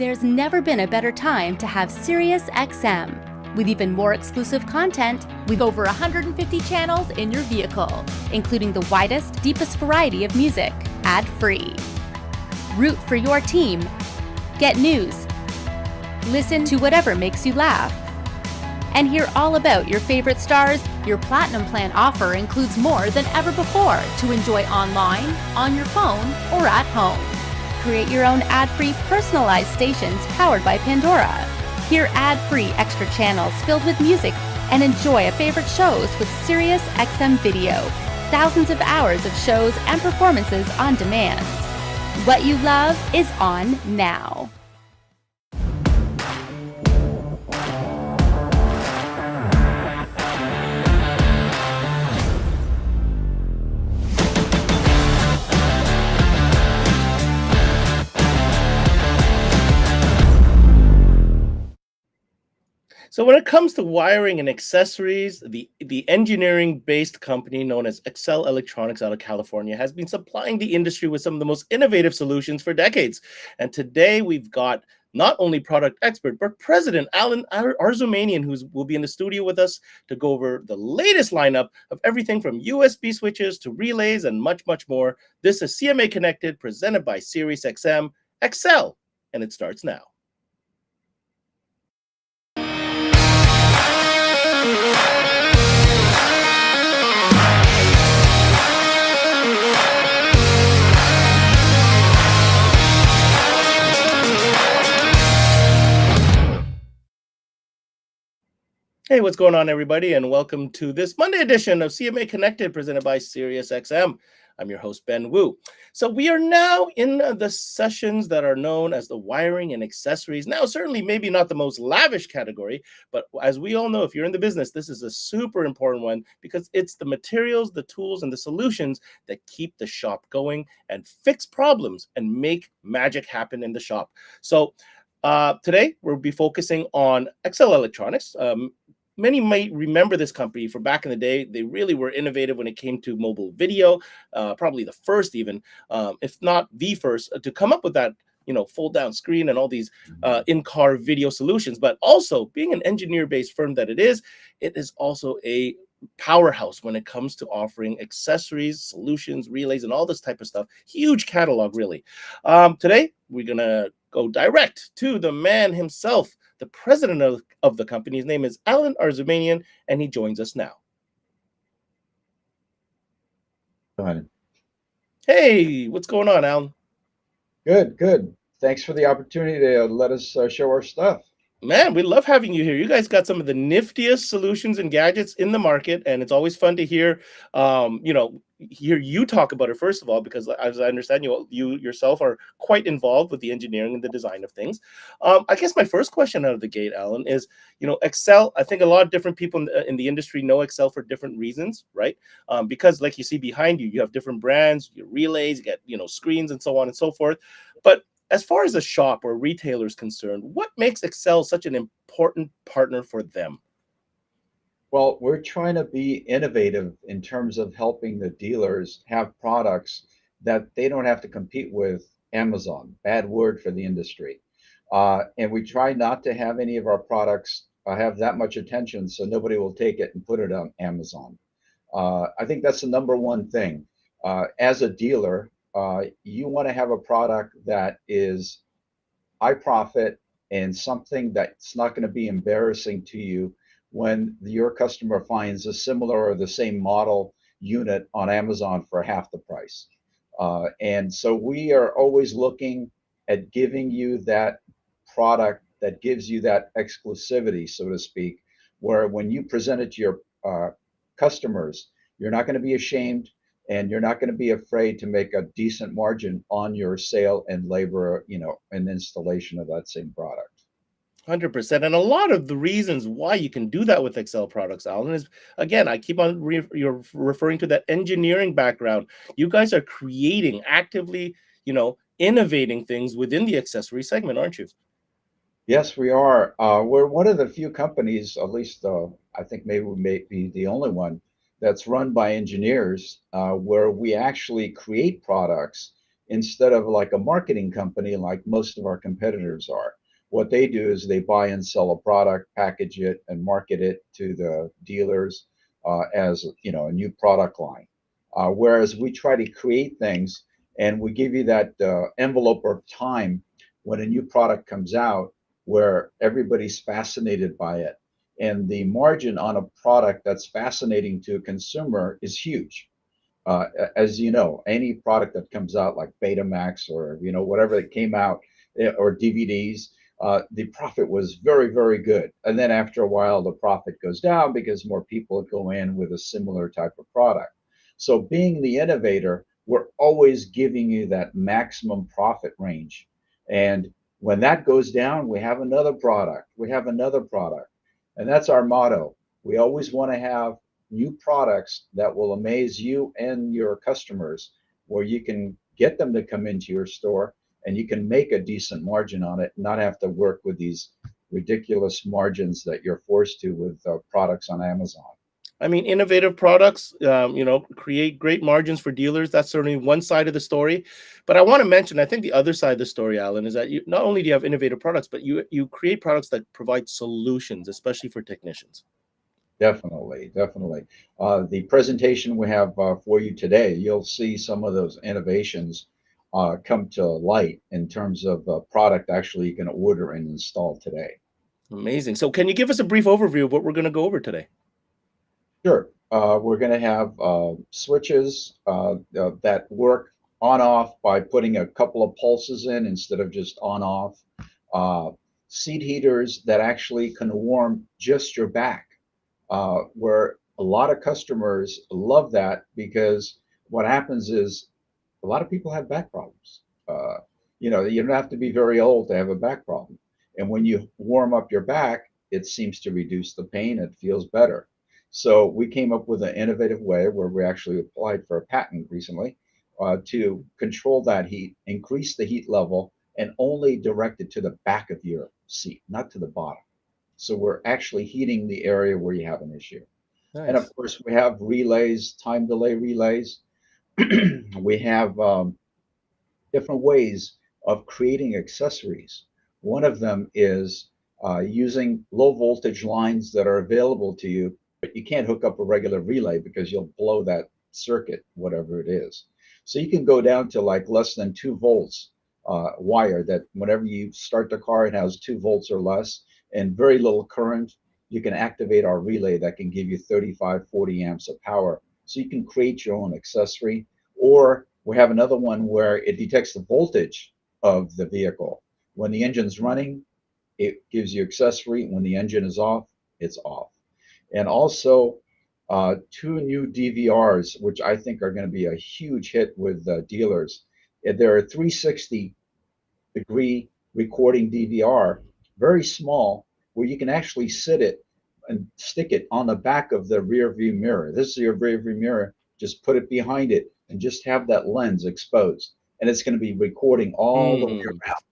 There's never been a better time to have SiriusXM. With even more exclusive content, with over 150 channels in your vehicle, including the widest, deepest variety of music, ad-free. Root for your team. Get news. Listen to whatever makes you laugh. And hear all about your favorite stars. Your Platinum Plan offer includes more than ever before to enjoy online, on your phone, or at home. Create your own ad-free personalized stations powered by Pandora. Hear ad-free extra channels filled with music and enjoy favorite shows with SiriusXM Video. Thousands of hours of shows and performances on demand. What you love is on now. So when it comes to wiring and accessories, the engineering-based company known as Accele Electronics out of California has been supplying the industry with some of the most innovative solutions for decades. And today we've got not only product expert, but President Allen Arzoumanian, who will be in the studio with us to go over the latest lineup of everything from USB switches to relays and much, much more. This is CMA Connected, presented by SiriusXM, Accele, and it starts now. Hey, what's going on, everybody, and welcome to this Monday edition of CMA Connected, presented by SiriusXM. I'm your host, Ben Wu. So we are now in the sessions that are known as the wiring and accessories. Now, certainly maybe not the most lavish category, but as we all know, if you're in the business, this is a super important one because it's the materials, the tools, and the solutions that keep the shop going and fix problems and make magic happen in the shop. So today, we'll be focusing on Accele Electronics. Many might remember this company from back in the day. They really were innovative when it came to mobile video, probably the first even, if not the first, to come up with that, fold down screen and all these in-car video solutions. But also, being an engineer-based firm that it is also a powerhouse when it comes to offering accessories, solutions, relays, and all this type of stuff. Huge catalog, really. Today, we're going to go direct to the man himself, the president of the company. His name is Allen Arzoumanian, and he joins us now. Go ahead. Hey, what's going on, Allen? Good. Thanks for the opportunity to let us show our stuff. Man, we love having you here. You guys got some of the niftiest solutions and gadgets in the market, and it's always fun to hear, hear you talk about it, first of all, because as I understand, you yourself are quite involved with the engineering and the design of things. I guess my first question out of the gate, Allen, is, Accele, I think a lot of different people in the industry know Accele for different reasons, right? Because like you see behind you, you have different brands, your relays, you get, screens and so on and so forth. But as far as a shop or retailer is concerned, what makes Accele such an important partner for them? Well, we're trying to be innovative in terms of helping the dealers have products that they don't have to compete with Amazon. Bad word for the industry. And we try not to have any of our products have that much attention so nobody will take it and put it on Amazon. I think that's the number one thing. As a dealer, you want to have a product that is high profit and something that's not going to be embarrassing to you when your customer finds a similar or the same model unit on Amazon for half the price. And so we are always looking at giving you that product that gives you that exclusivity, so to speak, where when you present it to your customers, you're not going to be ashamed and you're not going to be afraid to make a decent margin on your sale and labor, and installation of that same product. 100%. And a lot of the reasons why you can do that with Accele products, Allen, is, again, I keep on you're referring to that engineering background. You guys are creating, actively, innovating things within the accessory segment, aren't you? Yes, we are. We're one of the few companies, at least I think maybe we may be the only one, that's run by engineers, where we actually create products instead of like a marketing company like most of our competitors are. What they do is they buy and sell a product, package it, and market it to the dealers as a new product line. Whereas we try to create things, and we give you that envelope of time when a new product comes out where everybody's fascinated by it. And the margin on a product that's fascinating to a consumer is huge. As you know, any product that comes out like Betamax or whatever that came out, or DVDs, the profit was very, very good. And then after a while, the profit goes down because more people go in with a similar type of product. So being the innovator, we're always giving you that maximum profit range. And when that goes down, we have another product. We have another product. And that's our motto. We always want to have new products that will amaze you and your customers, where you can get them to come into your store and you can make a decent margin on it, not have to work with these ridiculous margins that you're forced to with products on Amazon. I mean, innovative products, create great margins for dealers. That's certainly one side of the story. But I want to mention, I think the other side of the story, Alan, is that you not only do you have innovative products, but you create products that provide solutions, especially for technicians. Definitely, definitely. The presentation we have for you today, you'll see some of those innovations come to light in terms of product actually you can order and install today. Amazing. So can you give us a brief overview of what we're going to go over today? Sure. We're going to have switches that work on off by putting a couple of pulses in instead of just on off. Seat heaters that actually can warm just your back, where a lot of customers love that, because what happens is a lot of people have back problems. You don't have to be very old to have a back problem. And when you warm up your back, it seems to reduce the pain. It feels better. So we came up with an innovative way where we actually applied for a patent recently to control that heat, increase the heat level, and only direct it to the back of your seat, not to the bottom. So we're actually heating the area where you have an issue. Nice. And of course, we have relays, time delay relays. We have different ways of creating accessories. One of them is using low voltage lines that are available to you, but you can't hook up a regular relay because you'll blow that circuit, whatever it is. So you can go down to like less than 2 volts wire, that whenever you start the car, it has 2 volts or less and very little current. You can activate our relay that can give you 35, 40 amps of power. So you can create your own accessory. Or we have another one where it detects the voltage of the vehicle. When the engine's running, it gives you accessory. When the engine is off, it's off. And also 2 new DVRs, which I think are going to be a huge hit with dealers. There are 360 degree recording DVR, very small, where you can actually sit it and stick it on the back of the rear view mirror. This is your rear view mirror. Just put it behind it and just have that lens exposed. And it's going to be recording all the way around.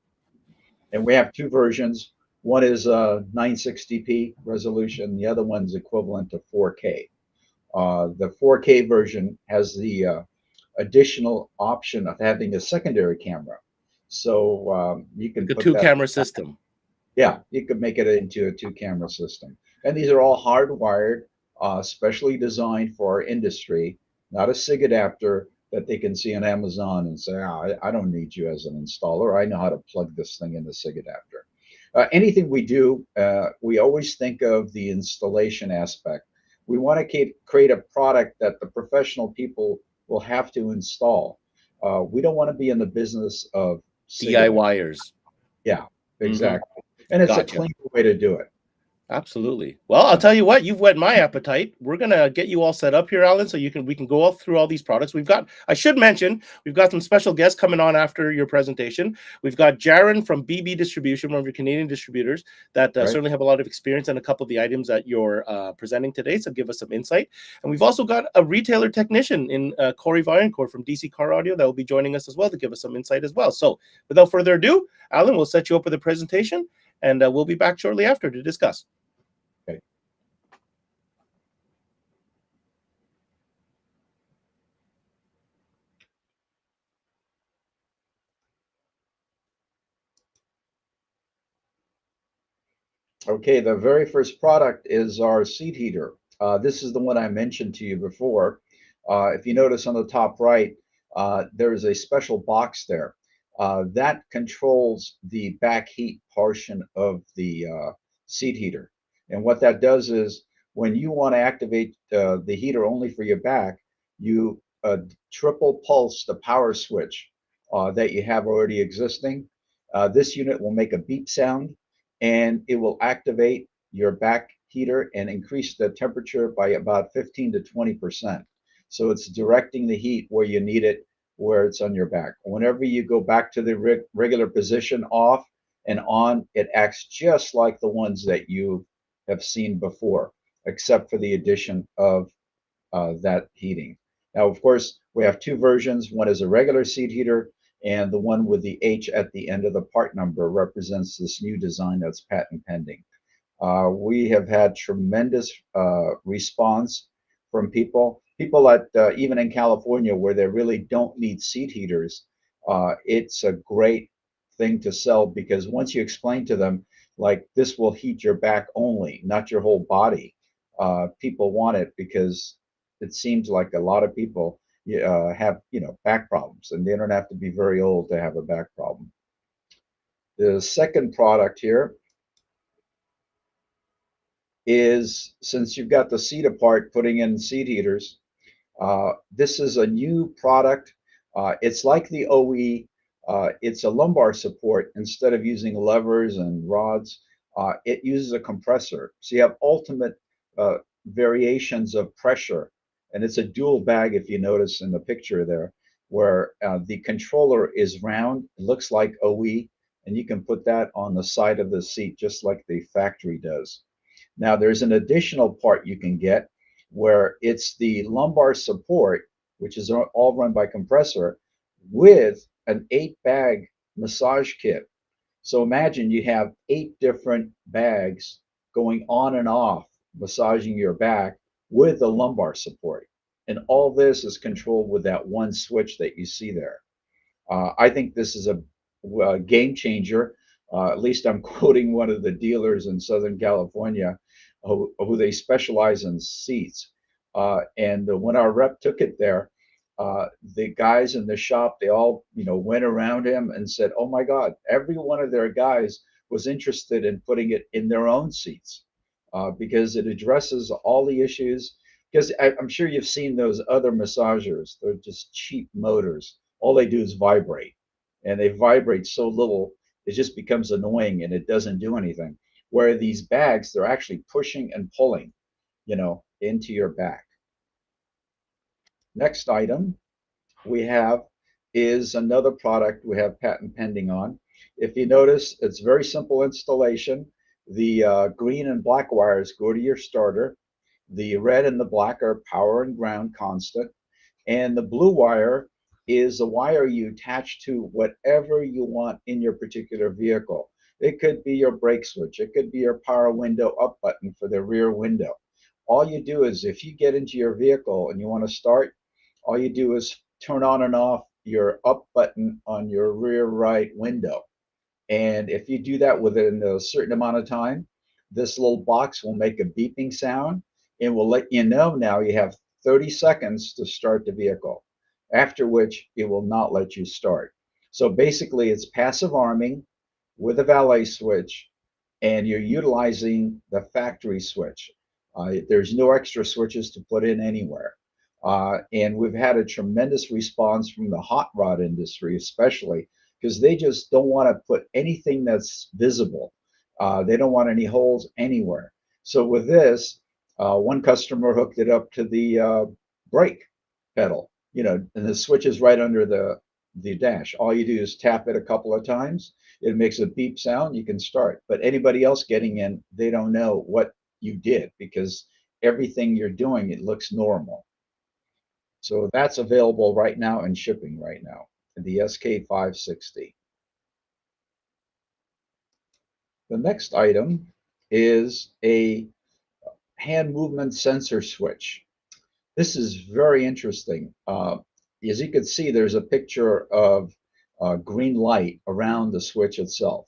And we have 2 versions. One is 960p resolution. The other one's equivalent to 4K. The 4K version has the additional option of having a secondary camera. So you can put a 2-camera system. Yeah, you could make it into a 2-camera system. And these are all hardwired, specially designed for our industry, not a SIG adapter that they can see on Amazon and say, I don't need you as an installer. I know how to plug this thing in the SIG adapter. Anything we do, we always think of the installation aspect. We want to create a product that the professional people will have to install. We don't want to be in the business of DIYers. Yeah, exactly. And it's a clean way to do it. Absolutely. Well, I'll tell you what, you've whet my appetite. We're going to get you all set up here, Alan, so we can go through all these products. I should mention, we've got some special guests coming on after your presentation. We've got Jaron from BB Distribution, one of your Canadian distributors that certainly have a lot of experience on a couple of the items that you're presenting today, so give us some insight. And we've also got a retailer technician in Corey Varencourt from DC Car Audio that will be joining us as well to give us some insight as well. So without further ado, Alan, we'll set you up with a presentation, and we'll be back shortly after to discuss. Okay, the very first product is our seat heater. This is the one I mentioned to you before. If you notice on the top right, there is a special box there that controls the back heat portion of the seat heater. And what that does is when you want to activate the heater only for your back, you triple pulse the power switch that you have already existing. This unit will make a beep sound and it will activate your back heater and increase the temperature by about 15 to 20%. So it's directing the heat where you need it, where it's on your back. Whenever you go back to the regular position off and on, it acts just like the ones that you have seen before, except for the addition of that heating. Now, of course, we have two versions. One is a regular seat heater, and the one with the H at the end of the part number represents this new design that's patent pending. We have had tremendous response from people at even in California where they really don't need seat heaters. It's a great thing to sell because once you explain to them, like this will heat your back only, not your whole body, people want it because it seems like a lot of people have back problems, and they don't have to be very old to have a back problem. The second product here is, since you've got the seat apart, putting in seat heaters. This is a new product. It's like the OE. It's a lumbar support. Instead of using levers and rods, it uses a compressor. So you have ultimate variations of pressure. And it's a dual bag, if you notice in the picture there, where the controller is round. It looks like OE. And you can put that on the side of the seat, just like the factory does. Now, there's an additional part you can get where it's the lumbar support, which is all run by compressor, with an 8-bag massage kit. So imagine you have 8 different bags going on and off, massaging your back with the lumbar support. And all this is controlled with that one switch that you see there. I think this is a game changer. At least I'm quoting one of the dealers in Southern California who they specialize in seats. And when our rep took it there, the guys in the shop, they all went around him and said, "Oh my God!" Every one of their guys was interested in putting it in their own seats because it addresses all the issues. Because I'm sure you've seen those other massagers; they're just cheap motors. All they do is vibrate, and they vibrate so little it just becomes annoying and it doesn't do anything. Where these bags, they're actually pushing and pulling, into your back. Next item we have is another product we have patent pending on. If you notice, it's very simple installation. The green and black wires go to your starter. The red and the black are power and ground constant. And the blue wire is a wire you attach to whatever you want in your particular vehicle. It could be your brake switch. It could be your power window up button for the rear window. All you do is if you get into your vehicle and you want to start, all you do is turn on and off your up button on your rear right window. And if you do that within a certain amount of time, this little box will make a beeping sound and will let you know now you have 30 seconds to start the vehicle, after which it will not let you start. So basically, it's passive arming with a valet switch, and you're utilizing the factory switch. There's no extra switches to put in anywhere. And we've had a tremendous response from the hot rod industry, especially because they just don't want to put anything that's visible. They don't want any holes anywhere. So with this, one customer hooked it up to the brake pedal, and the switch is right under the dash. All you do is tap it a couple of times. It makes a beep sound. You can start. But anybody else getting in, they don't know what you did because everything you're doing, it looks normal. So that's available right now and shipping right now, the SK560. The next item is a hand movement sensor switch. This is very interesting. As you can see, there's a picture of green light around the switch itself.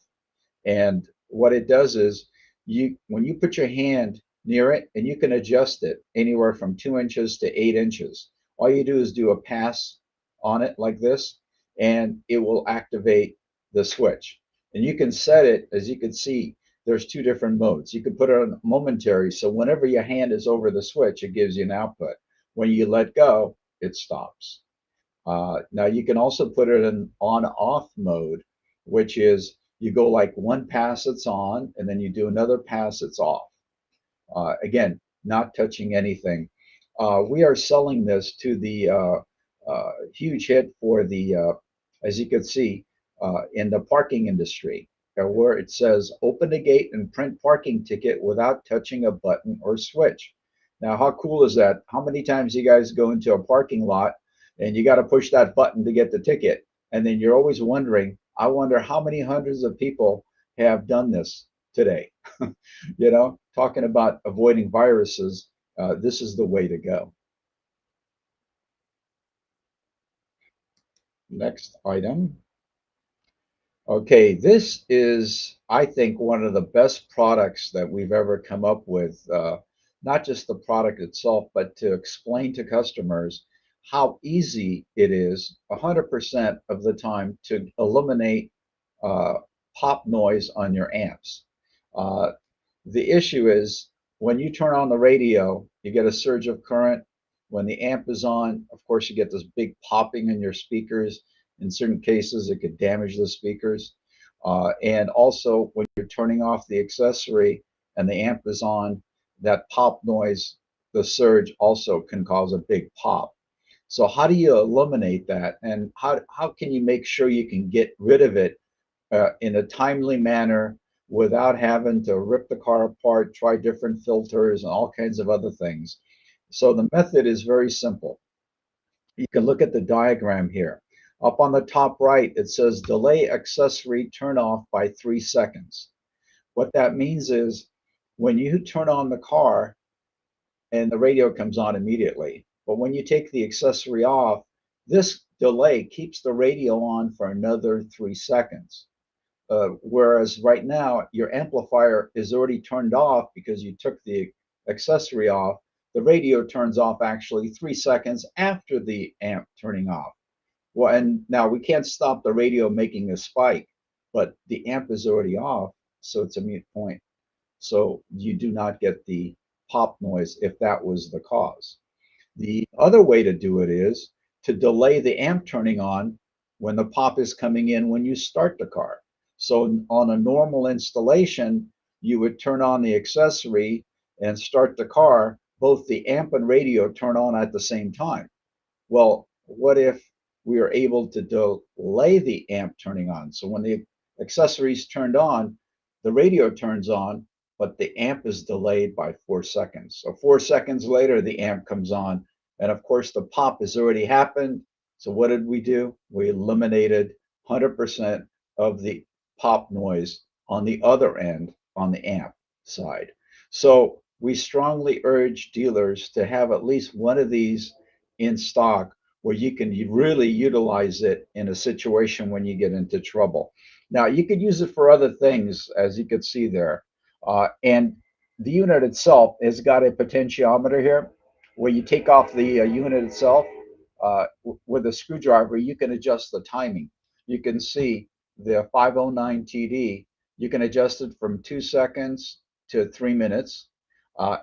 And what it does is when you put your hand near it, and you can adjust it anywhere from 2 inches to 8 inches. All you do is do a pass on it like this, and it will activate the switch. And you can set it, as you can see, there's two different modes. You can put it on momentary, so whenever your hand is over the switch, it gives you an output. When you let go, it stops. Now you can also put it in on-off mode, which is you go like one pass it's on, and then you do another pass it's off. Again, not touching anything. We are selling this to the huge hit for the, as you can see, in the parking industry, where it says open the gate and print parking ticket without touching a button or switch. Now, how cool is that? How many times you guys go into a parking lot and you got to push that button to get the ticket? And then you're always wondering, I wonder how many hundreds of people have done this today. You know, talking about avoiding viruses, this is the way to go. Next item. Okay, this is, I think, one of the best products that we've ever come up with. Not just the product itself, but to explain to customers how easy it is 100% of the time to eliminate pop noise on your amps. Uh, the issue is when you turn on the radio, you get a surge of current. When the amp is on, of course, you get this big popping in your speakers. In certain cases, it could damage the speakers. And also, when you're turning off the accessory and the amp is on, that pop noise, the surge also can cause a big pop. So how do you eliminate that? And how can you make sure you can get rid of it in a timely manner without having to rip the car apart, try different filters and all kinds of other things? So the method is very simple. You can look at the diagram here. Up on the top right, it says delay accessory turn off by 3 seconds. What that means is when you turn on the car and the radio comes on immediately, but when you take the accessory off, this delay keeps the radio on for another 3 seconds. Whereas right now, your amplifier is already turned off because you took the accessory off. The radio turns off actually 3 seconds after the amp turning off. Well, and now we can't stop the radio making a spike, but the amp is already off, so it's a moot point. So you do not get the pop noise if that was the cause. The other way to do it is to delay the amp turning on when the pop is coming in when you start the car. So on a normal installation, you would turn on the accessory and start the car, both the amp and radio turn on at the same time. Well, what if we are able to delay the amp turning on? So when the accessory is turned on, the radio turns on, but the amp is delayed by 4 seconds. So 4 seconds later, the amp comes on. And of course, the pop has already happened. So what did we do? We eliminated 100% of the pop noise on the other end, on the amp side. So we strongly urge dealers to have at least one of these in stock where you can really utilize it in a situation when you get into trouble. Now, you could use it for other things, as you could see there. And the unit itself has got a potentiometer here where you take off the unit itself with a screwdriver, you can adjust the timing. You can see the 509 TD, you can adjust it from 2 seconds to 3 minutes,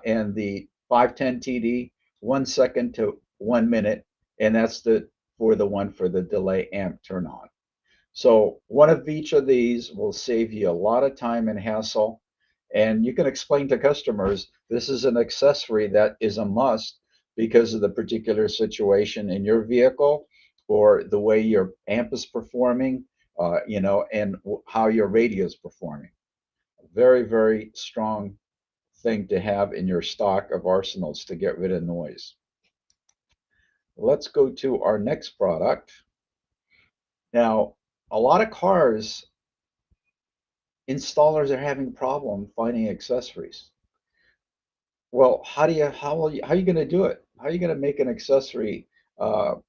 and the 510 TD, 1 second to 1 minute, and that's for the delay amp turn on. So one of each of these will save you a lot of time and hassle. And you can explain to customers, this is an accessory that is a must because of the particular situation in your vehicle or the way your amp is performing, and how your radio is performing. Very, very strong thing to have in your stock of arsenals to get rid of noise. Let's go to our next product. Now, a lot of cars, installers are having problem finding accessories. Well, how are you going to do it? How are you going to make an accessory out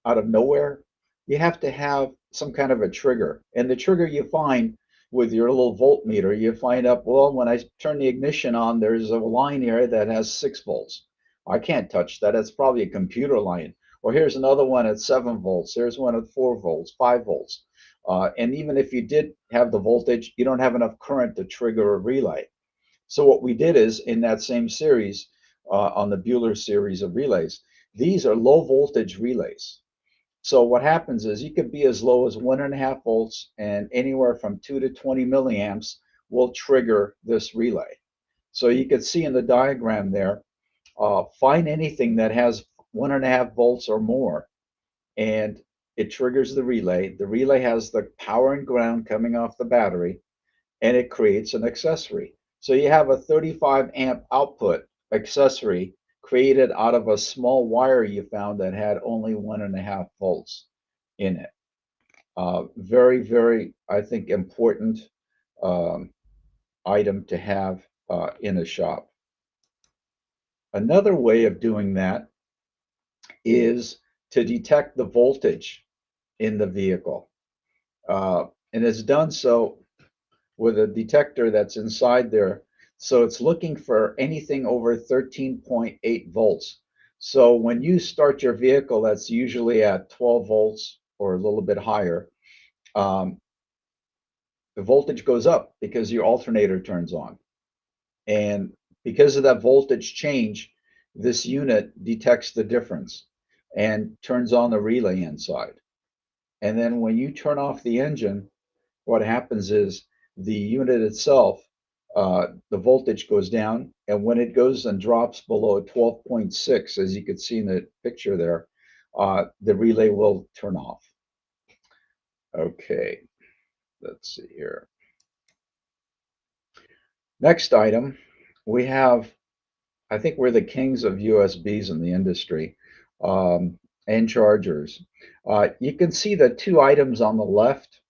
of nowhere? You have to have some kind of a trigger, and the trigger you find with your little voltmeter, you find out, well, when I turn the ignition on, there's a line here that has 6 volts. I can't touch that. It's probably a computer line. Or here's another one at 7 volts. There's one at 4 volts, 5 volts. And even if you did have the voltage, you don't have enough current to trigger a relay. So what we did is, in that same series, on the Bueller series of relays, these are low voltage relays. So what happens is you could be as low as 1.5 volts, and anywhere from 2 to 20 milliamps will trigger this relay. So you can see in the diagram there, find anything that has 1.5 volts or more, and it triggers the relay. The relay has the power and ground coming off the battery, and it creates an accessory. So you have a 35 amp output accessory created out of a small wire you found that had only 1.5 volts in it. Very, very, I think, important item to have in a shop. Another way of doing that is to detect the voltage in the vehicle. And it's done so with a detector that's inside there. So it's looking for anything over 13.8 volts. So when you start your vehicle, that's usually at 12 volts or a little bit higher. The voltage goes up because your alternator turns on. And because of that voltage change, this unit detects the difference and turns on the relay inside. And then when you turn off the engine, what happens is the unit itself, the voltage goes down, and when it goes and drops below 12.6, as you can see in the picture there, the relay will turn off. Okay, let's see here. Next item, we have, I think we're the kings of USBs in the industry, and chargers. You can see the 2 items on the left.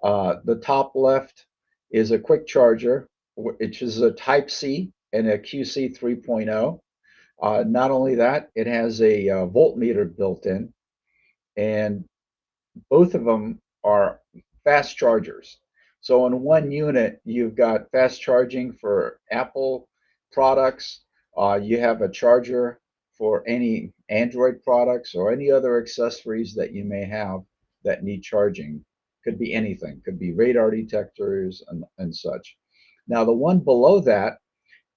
The top left is a quick charger, which is a Type-C and a QC 3.0. Not only that, it has a voltmeter built in, and both of them are fast chargers. So in one unit, you've got fast charging for Apple products. You have a charger for any Android products or any other accessories that you may have that need charging. Could be anything, could be radar detectors and such. Now, the one below that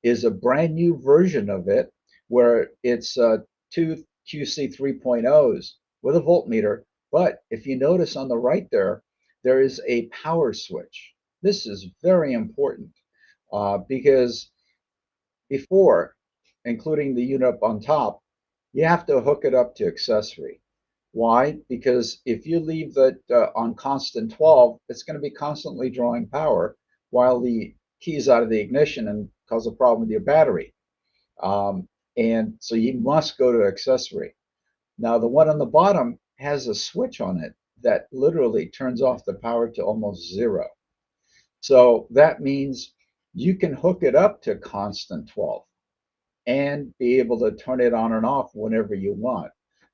is a brand new version of it where it's 2 QC 3.0s with a voltmeter. But if you notice on the right there, there is a power switch. This is very important because before, including the unit up on top, you have to hook it up to accessory. Why? Because if you leave that on constant 12, it's going to be constantly drawing power while the key's out of the ignition and cause a problem with your battery. And so you must go to accessory. Now, the one on the bottom has a switch on it that literally turns off the power to almost 0. So that means you can hook it up to constant 12 and be able to turn it on and off whenever you want.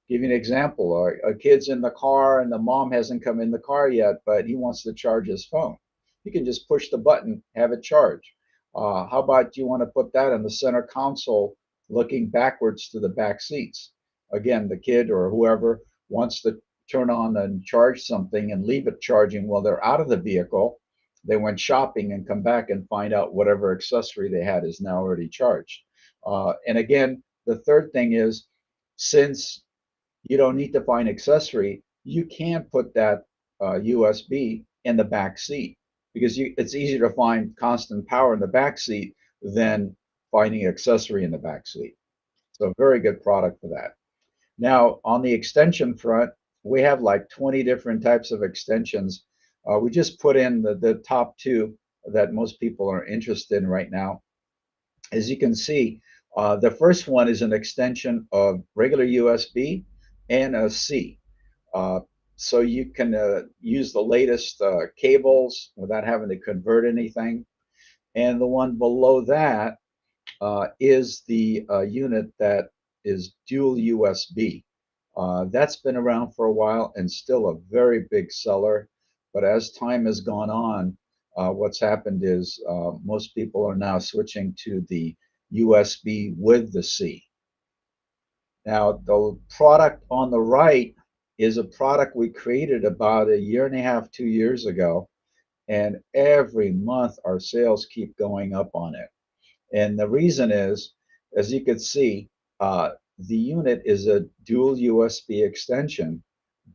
Give you an example. A kid's in the car and the mom hasn't come in the car yet, but he wants to charge his phone. You can just push the button, have it charge. How about you want to put that in the center console looking backwards to the back seats? Again, the kid or whoever wants to turn on and charge something and leave it charging while they're out of the vehicle. They went shopping and come back and find out whatever accessory they had is now already charged. And again, the third thing is, since you don't need to find accessory, you can put that USB in the back seat because it's easier to find constant power in the back seat than finding accessory in the back seat. So very good product for that. Now, on the extension front, we have like 20 different types of extensions. We just put in the top 2 that most people are interested in right now. As you can see, the first one is an extension of regular USB and a C. So you can use the latest cables without having to convert anything. And the one below that is the unit that is dual USB. That's been around for a while and still a very big seller. But as time has gone on, what's happened is most people are now switching to the USB with the C. Now, the product on the right is a product we created about a year and a half, 2 years ago, and every month our sales keep going up on it. And the reason is, as you can see, the unit is a dual USB extension,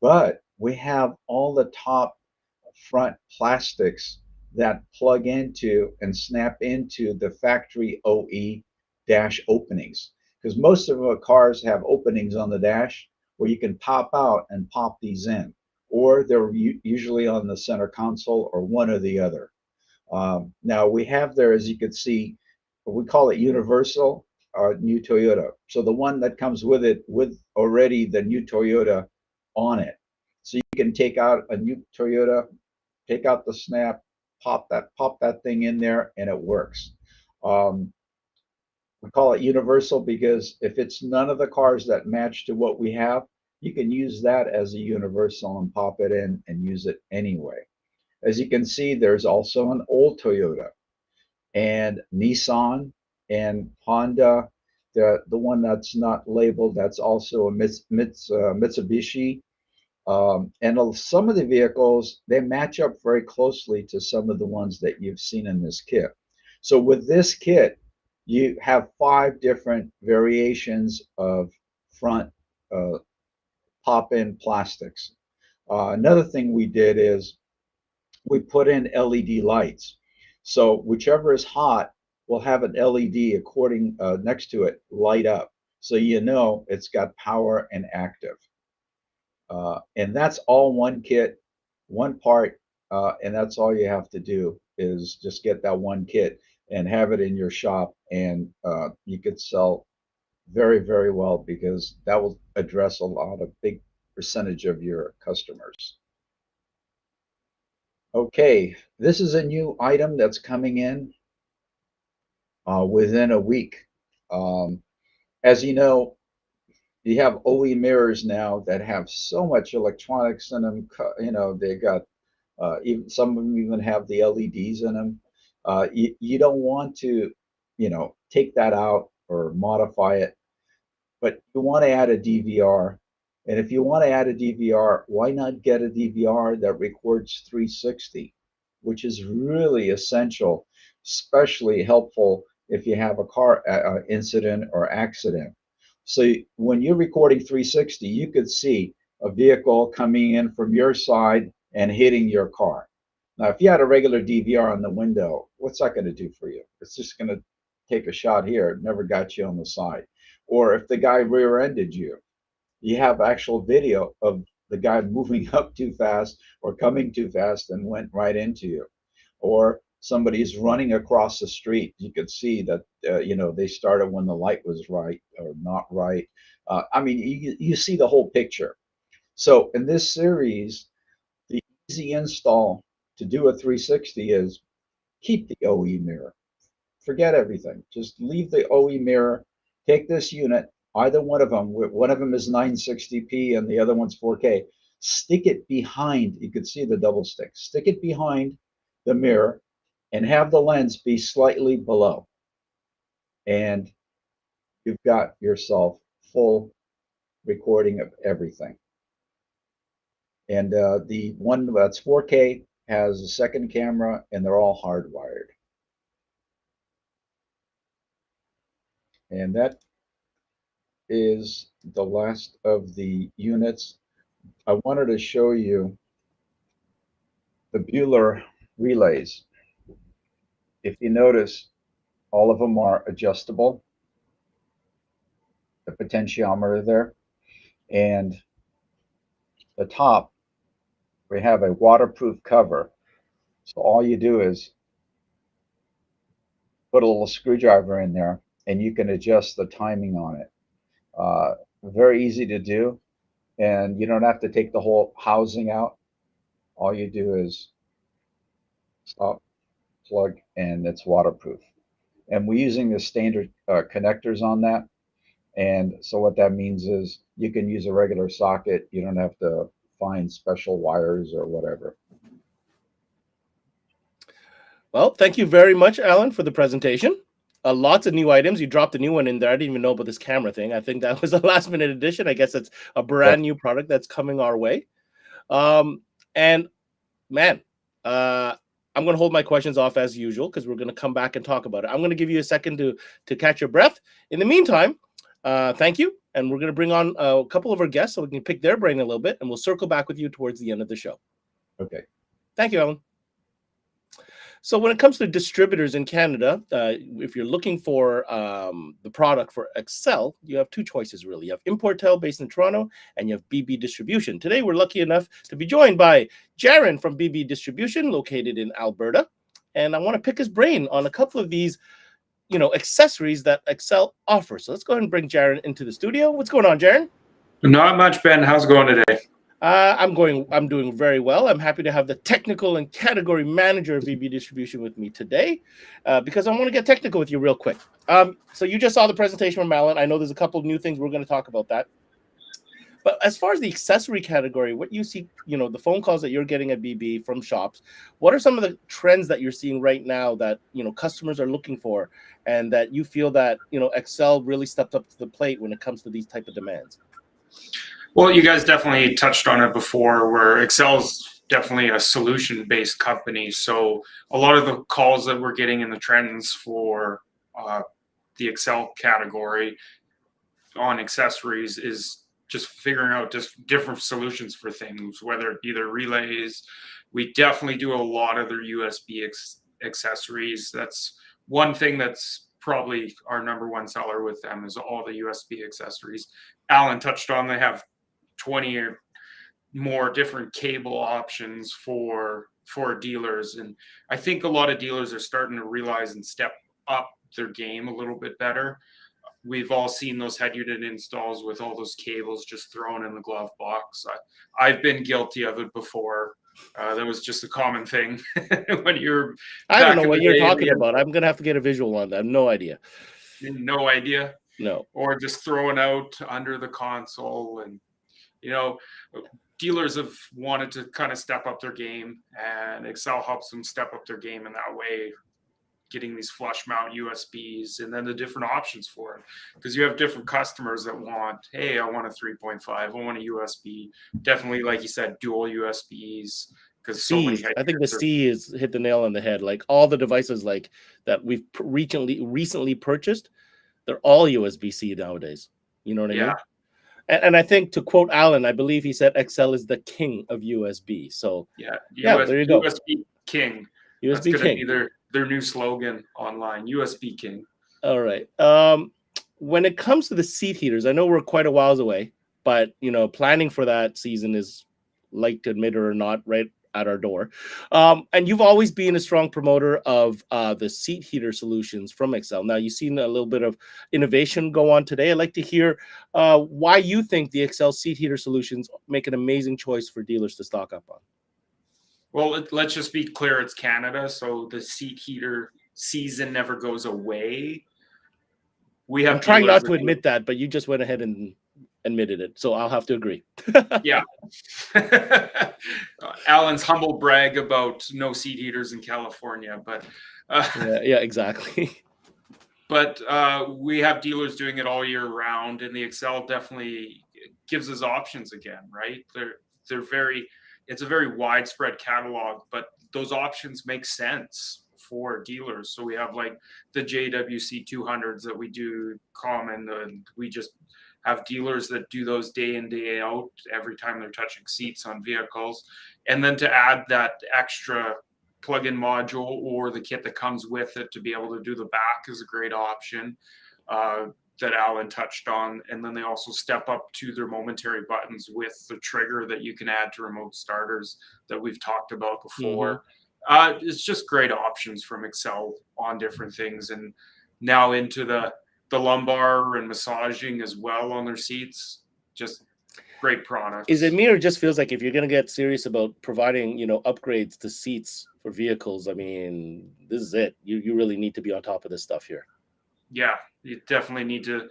but we have all the top front plastics that plug into and snap into the factory OE dash openings. Because most of our cars have openings on the dash where you can pop out and pop these in, or they're usually on the center console or one or the other. Now we have there, as you can see, we call it universal new Toyota. So the one that comes with it, with already the new Toyota on it. So you can take out a new Toyota, take out the snap, pop that thing in there, and it works. We call it universal because if it's none of the cars that match to what we have, you can use that as a universal and pop it in and use it anyway. As you can see, there's also an old Toyota and Nissan and Honda. The one that's not labeled, that's also a Mitsubishi. And some of the vehicles, they match up very closely to some of the ones that you've seen in this kit. So with this kit, you have 5 different variations of front pop-in plastics. Another thing we did is we put in LED lights. So whichever is hot will have an LED according next to it light up, so you know it's got power and active. And that's all one kit, one part, and that's all you have to do is just get that one kit and have it in your shop, and you could sell very, very well because that will address a big percentage of your customers. Okay, this is a new item that's coming in within a week. As you know, you have OE mirrors now that have so much electronics in them. You know, they got even some of them even have the LEDs in them. You don't want to, take that out or modify it, but you want to add a DVR. And if you want to add a DVR, why not get a DVR that records 360, which is really essential, especially helpful if you have a car incident or accident. So when you're recording 360, you could see a vehicle coming in from your side and hitting your car. Now, if you had a regular DVR on the window, what's that going to do for you? It's just going to take a shot here. It never got you on the side. Or if the guy rear-ended you, you have actual video of the guy moving up too fast or coming too fast and went right into you. Or somebody's running across the street. You could see that, they started when the light was right or not right. I mean, you see the whole picture. So in this series, the easy install to do a 360 is keep the OE mirror. Forget everything. Just leave the OE mirror. Take this unit, either one of them is 960p and the other one's 4K. Stick it behind, you could see the double stick. Stick it behind the mirror and have the lens be slightly below. And you've got yourself full recording of everything. And the one that's 4K has a second camera and they're all hardwired. And that is the last of the units. I wanted to show you the Bueller Relays. If you notice, all of them are adjustable. The potentiometer there. And the top, we have a waterproof cover. So all you do is put a little screwdriver in there and you can adjust the timing on it. Very easy to do, and you don't have to take the whole housing out. All you do is stop, plug, and it's waterproof. And we're using the standard connectors on that. And so what that means is you can use a regular socket. You don't have to find special wires or whatever. Well, thank you very much, Alan, for the presentation. Lots of new items. You dropped a new one in there. I didn't even know about this camera thing. I think that was a last minute addition. I guess it's a brand new product that's coming our way. And man, I'm going to hold my questions off as usual because we're going to come back and talk about it. I'm going to give you a second to catch your breath. In the meantime, thank you. And we're going to bring on a couple of our guests so we can pick their brain a little bit, and we'll circle back with you towards the end of the show. Okay. Thank you, Alan. So when it comes to distributors in Canada, if you're looking for the product for Accele, you have two choices, really. You have Importel based in Toronto, and you have BB Distribution. Today, we're lucky enough to be joined by Jaron from BB Distribution, located in Alberta. And I want to pick his brain on a couple of these, accessories that Accele offers. So let's go ahead and bring Jaron into the studio. What's going on, Jaron? Not much, Ben. How's it going today? I'm doing very well. I'm happy to have the technical and category manager of BB Distribution with me today, because I want to get technical with you real quick. So you just saw the presentation from Alan. I know there's a couple of new things. We're going to talk about that. But as far as the accessory category, what you see, the phone calls that you're getting at BB from shops, what are some of the trends that you're seeing right now that, customers are looking for, and that you feel that, Accele really stepped up to the plate when it comes to these type of demands? Well, you guys definitely touched on it before, where Accele's definitely a solution-based company. So a lot of the calls that we're getting in the trends for the Accele category on accessories is just figuring out just different solutions for things, whether it be their relays. We definitely do a lot of their USB accessories. That's one thing that's probably our number one seller with them, is all the USB accessories. Alan touched on, they have 20 or more different cable options for dealers. And I think a lot of dealers are starting to realize and step up their game a little bit better. We've all seen those head unit installs with all those cables just thrown in the glove box. I've been guilty of it before. That was just a common thing when you're. I don't know what you're talking about. I'm going to have to get a visual on that. I have no idea. No idea? No. Or just throwing out under the console. And, dealers have wanted to kind of step up their game, and Accele helps them step up their game in that way, getting these flush mount USBs and then the different options for it. Because you have different customers that want, hey, I want a 3.5, I want a USB. Definitely, like you said, dual USBs. Because so many. I think the C is hit the nail on the head. Like all the devices like that we've recently purchased, they're all USB-C nowadays. You know what I mean? And I think, to quote Alan, I believe he said Accele is the king of USB. So there you go. USB king. USB That's going king. to be their new slogan online, USB king. All right. When it comes to the seat heaters, I know we're quite a whiles away, but planning for that season is, like to admit it or not, right at our door. And you've always been a strong promoter of the seat heater solutions from Accele. Now, you've seen a little bit of innovation go on today. I'd like to hear why you think the Accele seat heater solutions make an amazing choice for dealers to stock up on. Well, let's just be clear. It's Canada, so the seat heater season never goes away. I'm trying not to admit that, but you just went ahead and admitted it, so I'll have to agree. Yeah. Alan's humble brag about no seat heaters in California, but yeah, exactly. But we have dealers doing it all year round, and the Accele definitely gives us options again, right? It's a very widespread catalog, but those options make sense for dealers. So we have like the JWC 200s that we do common, and we just have dealers that do those day in, day out every time they're touching seats on vehicles. And then to add that extra plug-in module or the kit that comes with it to be able to do the back is a great option that Alan touched on. And then they also step up to their momentary buttons with the trigger that you can add to remote starters that we've talked about before. Mm-hmm. It's just great options from Accele on different things. And now into the lumbar and massaging as well on their seats. Just great product. Is it me, or just feels like if you're going to get serious about providing, upgrades to seats for vehicles, I mean, this is it. You really need to be on top of this stuff here. Yeah, you definitely need to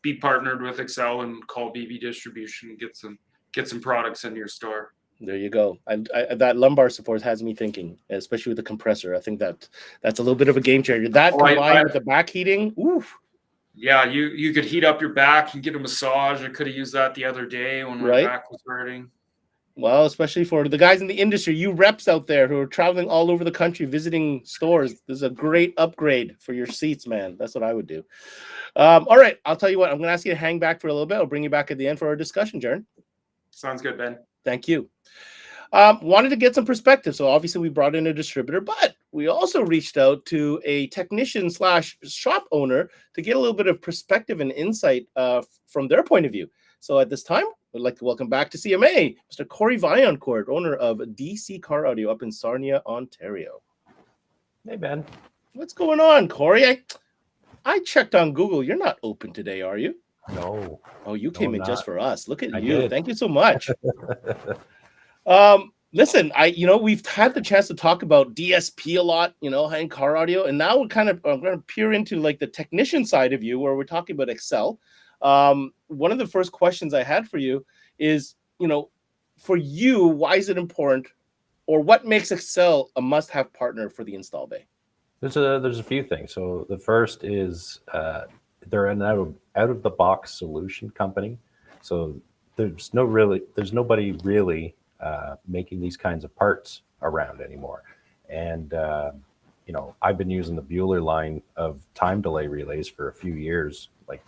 be partnered with Accele and call BB Distribution and get some products in your store. There you go. That lumbar support has me thinking, especially with the compressor. I think that's a little bit of a game changer. That combined with the back heating, oof. Yeah, you could heat up your back and get a massage. I could have used that the other day when my back was hurting. Well, especially for the guys in the industry, you reps out there who are traveling all over the country visiting stores. This is a great upgrade for your seats, man. That's what I would do. All right, I'll tell you what. I'm going to ask you to hang back for a little bit. I'll bring you back at the end for our discussion, Jern. Sounds good, Ben. Thank you. Wanted to get some perspective. So obviously we brought in a distributor, but we also reached out to a technician / shop owner to get a little bit of perspective and insight from their point of view. So at this time, I'd like to welcome back to CMA, Mr. Corey Vaillancourt, owner of DC Car Audio up in Sarnia, Ontario. Hey, Ben. What's going on, Corey? I checked on Google. You're not open today, are you? No. Oh, you came in just for us. Look at I you. did. Thank you so much. Listen, we've had the chance to talk about DSP a lot, and car audio, and now I'm going to peer into like the technician side of you, where we're talking about Accele. One of the first questions I had for you is, for you, why is it important, or what makes Accele a must-have partner for the install bay? There's a few things. So the first is they're an out of the box solution company. So there's nobody really making these kinds of parts around anymore. And I've been using the Bueller line of time delay relays for a few years, like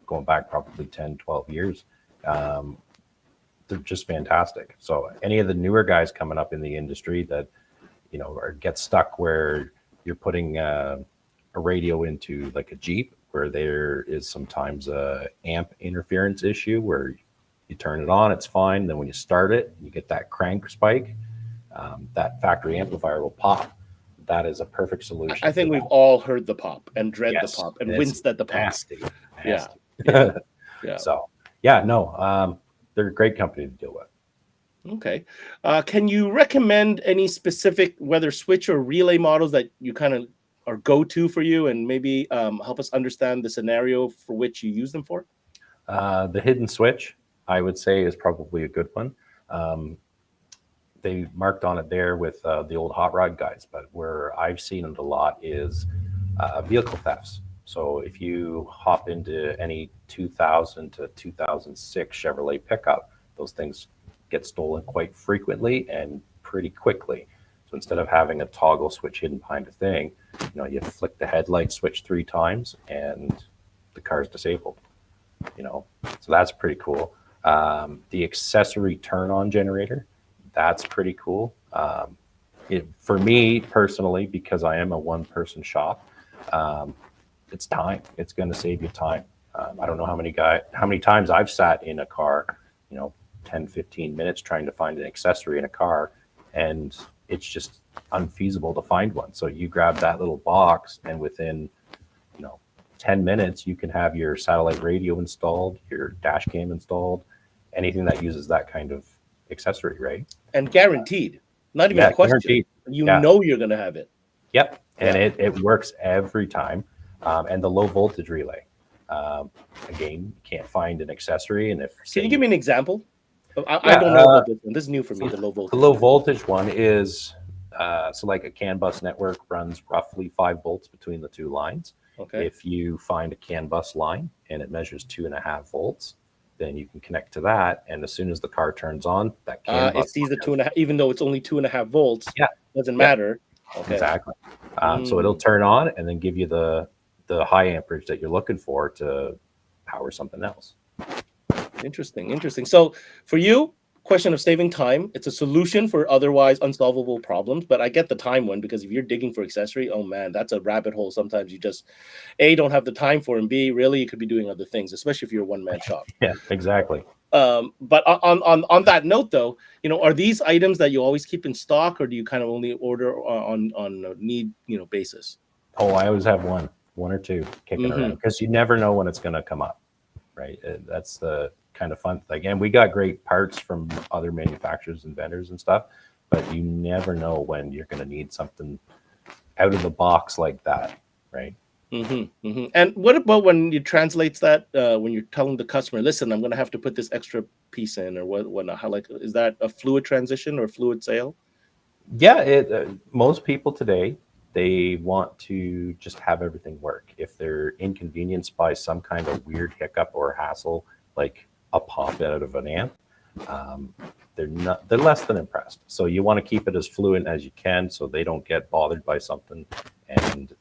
going back probably 10, 12 years. They're just fantastic. So any of the newer guys coming up in the industry that, or get stuck where you're putting a radio into like a Jeep, where there is sometimes a amp interference issue where you turn it on, it's fine. Then when you start it, you get that crank spike, that factory amplifier will pop. That is a perfect solution. I think we've all heard the pop and dread the pop and winced at the pop. Nasty. Yeah. So, they're a great company to deal with. Okay. Can you recommend any specific, whether switch or relay models that you kind of are go-to for you, and maybe help us understand the scenario for which you use them for? The hidden switch, I would say, is probably a good one. They marked on it there with the old hot rod guys, but where I've seen it a lot is vehicle thefts. So if you hop into any 2000 to 2006 Chevrolet pickup, those things get stolen quite frequently and pretty quickly. So instead of having a toggle switch hidden behind a thing, you flick the headlight switch 3 times and the car's disabled. So that's pretty cool. The accessory turn-on generator, that's pretty cool. For me personally, because I am a one-person shop, it's time. It's going to save you time. I don't know how many times I've sat in a car, 10, 15 minutes trying to find an accessory in a car, and it's just unfeasible to find one. So you grab that little box, and within 10 minutes you can have your satellite radio installed, your dash cam installed, anything that uses that kind of accessory, right? And guaranteed, not even a question. Guaranteed. Know you're going to have it. Yep, and it works every time. And the low voltage relay, again, you can't find an accessory. And can you give me an example? I don't know about this one. This is new for me. The low voltage. The low voltage one is so like a CAN bus network runs roughly 5 volts between the 2 lines. Okay. If you find a CAN bus line and it measures 2.5 volts, then you can connect to that. And as soon as the car turns on, that CAN bus it sees the 2.5, even though it's only 2.5 volts. Yeah, doesn't matter. Okay. Exactly. So it'll turn on and then give you the high amperage that you're looking for to power something else. Interesting. So for you, question of saving time, it's a solution for otherwise unsolvable problems, but I get the time one, because if you're digging for accessory, oh man, that's a rabbit hole. Sometimes you just A, don't have the time for, and B, really you could be doing other things, especially if you're a one-man shop. Yeah, exactly. But on that note though, are these items that you always keep in stock, or do you kind of only order on a need basis? Oh, I always have one or two kicking around, because you never know when it's going to come up, right? That's the kind of fun thing. And we got great parts from other manufacturers and vendors and stuff, but you never know when you're going to need something out of the box like that, right? And what about when you translate that, when you're telling the customer, listen, I'm going to have to put this extra piece in, or whatnot? How, like, is that a fluid transition or fluid sale? Yeah, most people today, they want to just have everything work. If they're inconvenienced by some kind of weird hiccup or hassle, like a pop out of an amp, they're less than impressed. So you want to keep it as fluent as you can, so they don't get bothered by something, and